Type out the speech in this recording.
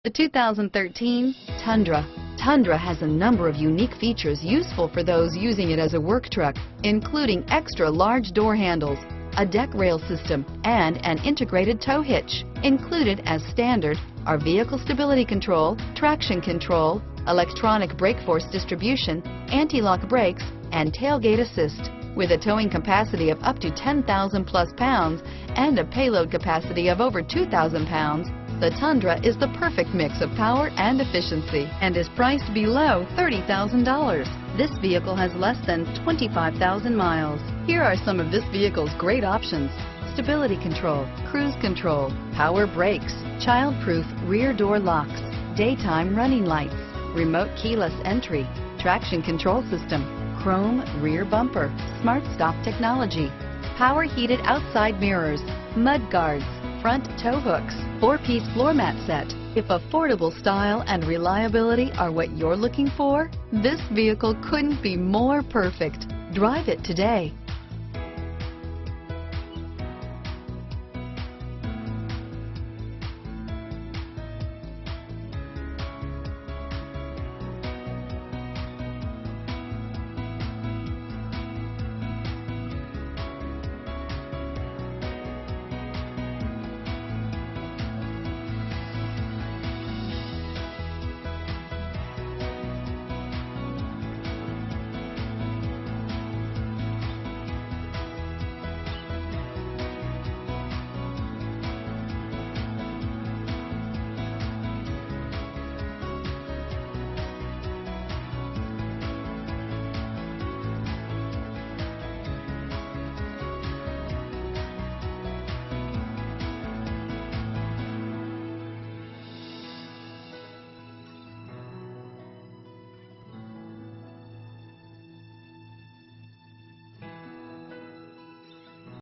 The 2013 Tundra. Tundra has a number of unique features useful for those using it as a work truck, including extra large door handles, a deck rail system, and an integrated tow hitch. Included as standard are vehicle stability control, traction control, electronic brake force distribution, anti-lock brakes, and tailgate assist. With a towing capacity of up to 10,000 plus pounds and a payload capacity of over 2,000 pounds, the Tundra is the perfect mix of power and efficiency and is priced below $30,000. This vehicle has less than 25,000 miles. Here are some of this vehicle's great options: stability control, cruise control, power brakes, child-proof rear door locks, daytime running lights, remote keyless entry, traction control system, chrome rear bumper, smart stop technology, power heated outside mirrors, mud guards, front tow hooks, 4-piece floor mat set. If affordable style and reliability are what you're looking for, this vehicle couldn't be more perfect. Drive it today.